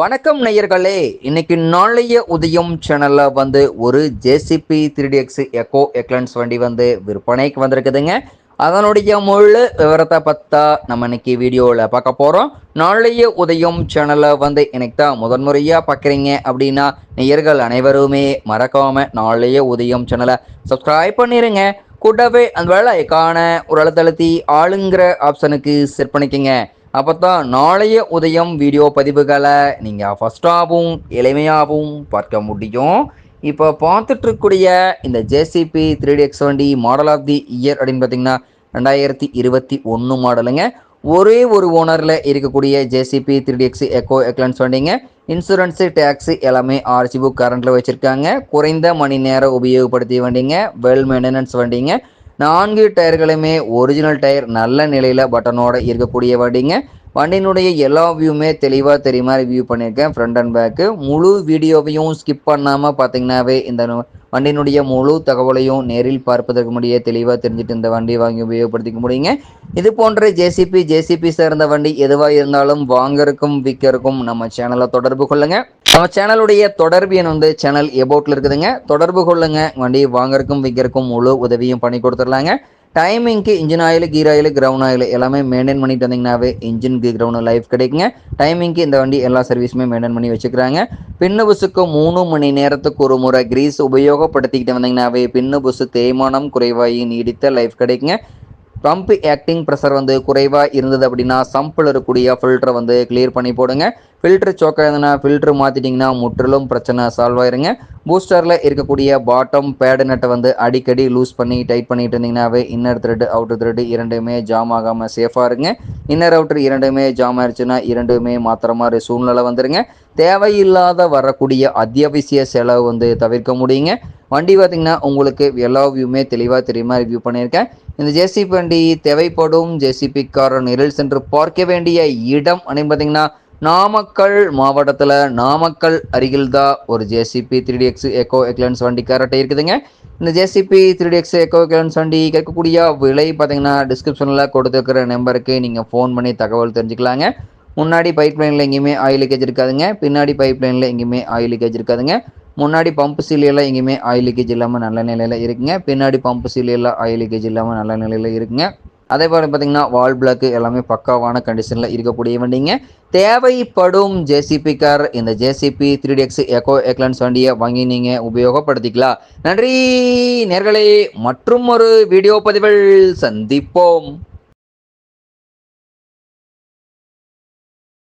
வணக்கம் நேயர்களே, இன்னைக்கு நாளைய உதயம் சேனல்ல ஒரு ஜேசிபி 3DX எக்கோ எக்லன்ஸ் வண்டி விற்பனைக்கு வந்திருக்குதுங்க. அதனுடைய முழு விவரத்தை பத்தா நம்ம இன்னைக்கு வீடியோவில் பார்க்க போறோம். நாளைய உதயம் சேனல்ல இன்னைக்கு தான் முதன்முறையா பார்க்குறீங்க அப்படின்னா நேயர்கள் அனைவருமே மறக்காம நாளைய உதயம் சேனலை சப்ஸ்கிரைப் பண்ணிருங்க. கூடவே அந்த வேலை ஐக்கான ஒரு அழுத்தழுத்தி ஆளுங்கிற ஆப்ஷனுக்கு செட் பண்ணிக்கங்க. அப்போ தான் நாளைய உதயம் வீடியோ பதிவுகளை நீங்கள் ஃபஸ்ட்டாகவும் எளிமையாகவும் பார்க்க முடியும். இப்போ பார்த்துட்டு இருக்கக்கூடிய இந்த ஜேசிபி 3DX வண்டி மாடல் ஆஃப் தி இயர் அப்படின்னு பார்த்தீங்கன்னா 2021 மாடலுங்க. ஒரே ஒரு ஓனரில் இருக்கக்கூடிய ஜேசிபி 3DX எக்கோ எக்லன்ஸ் வண்டிங்க. இன்சூரன்ஸு டேக்ஸு எல்லாமே ஆர்சி புக் கரண்டில் வச்சுருக்காங்க. குறைந்த மணி நேரம் உபயோகப்படுத்திய வண்டிங்க. வெல் மெயின்டெனன்ஸ் வண்டிங்க. 4 டயர்களுமே ஒரிஜினல் டயர் நல்ல நிலையில் பட்டனோட இருக்கக்கூடிய வண்டிங்க. வண்டியினுடைய எல்லா வியூமே தெளிவாக தெரியுமா ரிவ்யூ பண்ணியிருக்கேன். ஃப்ரண்ட் அண்ட் பேக்கு முழு வீடியோவையும் ஸ்கிப் பண்ணாமல் பார்த்தீங்கன்னாவே இந்த வண்டியினுடைய முழு தகவலையும் நேரில் பார்ப்பதற்கு முடிய தெளிவாக தெரிஞ்சுட்டு இந்த வண்டி வாங்கி உபயோகப்படுத்திக்க முடியுங்க. இது போன்ற ஜேசிபி சேர்ந்த வண்டி எதுவாக இருந்தாலும் வாங்கறக்கும் விற்கிறக்கும் நம்ம சேனலை தொடர்பு கொள்ளுங்க. நம்ம சேனலுடைய தொடர்பு எண் சேனல் எபோட்டில் இருக்குதுங்க. தொடர்பு கொள்ளுங்க. வண்டி வாங்கறக்கும் விற்கிறக்கும் முழு உதவியும் பண்ணி கொடுத்துடலாங்க. டைமிங்க்கு engine oil, gear oil, ground oil எல்லாமே மெயின்டைன் பண்ணிட்டு வந்தீங்கன்னாவே இன்ஜின் கிரவுண்ட் லைஃப் கிடைக்குங்க. டைமிங்க்கு இந்த வண்டி எல்லா சர்வீஸுமே மெயின்டைன் பண்ணி வச்சுக்கிறாங்க. பின்னு புஸுக்கு 3 மணி நேரத்துக்கு ஒரு முறை கிரீஸ் உபயோகப்படுத்திக்கிட்டு வந்தீங்கன்னாவே பின்னு புஸு தேய்மானம் குறைவாகி நீடித்த லைஃப் கிடைக்குங்க. பம்ப் ஆக்டிங் ப்ரெஷர் குறைவாக இருந்தது அப்படின்னா சம்பில் இருக்கக்கூடிய ஃபில்டரை கிளியர் பண்ணி போடுங்க. ஃபில்ட்ரு சோக்காக இருந்ததுன்னா ஃபில்ட்ரு மாற்றிட்டிங்கன்னா முற்றிலும் பிரச்சனை சால்வ் ஆயிருங்க. பூஸ்டரில் இருக்கக்கூடிய பாட்டம் பேடு நட்டை அடிக்கடி லூஸ் பண்ணி டைட் பண்ணிட்டு இருந்தீங்கன்னாவே இன்னர் த்ரெட் அவுட்டர் த்ரெட் இரண்டுமே ஜாம் ஆகாமல் சேஃபாக இருங்க. இன்னர் அவுட்டர் இரண்டுமே ஜாம் ஆயிடுச்சுன்னா இரண்டுமே மாத்திர மாதிரி சூழ்நிலை வந்துருங்க. தேவையில்லாத வரக்கூடிய அத்தியாவசிய செலவு தவிர்க்க முடியுங்க. வண்டி பார்த்திங்கன்னா உங்களுக்கு எல்லா வியூமே தெளிவாக தெரியுமா ரிவ்யூ பண்ணியிருக்கேன். இந்த ஜேசிபி வண்டி தேவைப்படும் ஜேசிபி கார் நிரல் சென்று பார்க்க வேண்டிய இடம் அப்படின்னு பார்த்தீங்கன்னா நாமக்கல் மாவட்டத்தில் நாமக்கல் அருகில் தான் ஒரு ஜேசிபி 3DX எக்கோ எக்லன்ஸ் வண்டி கரெக்டாக இருக்குதுங்க. இந்த ஜேசிபி 3DX எக்கோ எக்லன்ஸ் வண்டி கேட்கக்கூடிய விலை பார்த்தீங்கன்னா டிஸ்கிரிப்ஷனில் கொடுத்துருக்கிற நம்பருக்கு நீங்கள் ஃபோன் பண்ணி தகவல் தெரிஞ்சுக்கலாங்க. முன்னாடி பைப் லைனில் எங்கேயுமே ஆயில் லீக்கேஜ் இருக்காதுங்க. பின்னாடி பைப் லைனில் எங்கேயுமே ஆயில் லீக்கேஜ் இருக்காதுங்க. முன்னாடி பம்பு சீலையெல்லாம் எங்கேயுமே ஆயில் லீக்கேஜ் இல்லாமல் நல்ல நிலையில் இருக்குங்க. பின்னாடி பம்பு சீலையெல்லாம் ஆயில் லீக்கேஜ் இல்லாமல் நல்ல நிலையில் இருக்குங்க. அதே போல் பார்த்தீங்கன்னா வால் பிளாக்கு எல்லாமே பக்காவான கண்டிஷனில் இருக்கக்கூடிய வண்டிங்க. தேவைப்படும் ஜேசிபி கார் இந்த ஜேசிபி 3DX எக்கோ எக்லன்ஸ் வண்டியை வாங்கி நீங்கள் உபயோகப்படுத்திக்கலாம். நன்றி நேர்களே, மற்றும் ஒரு வீடியோ பதிவில் சந்திப்போம்.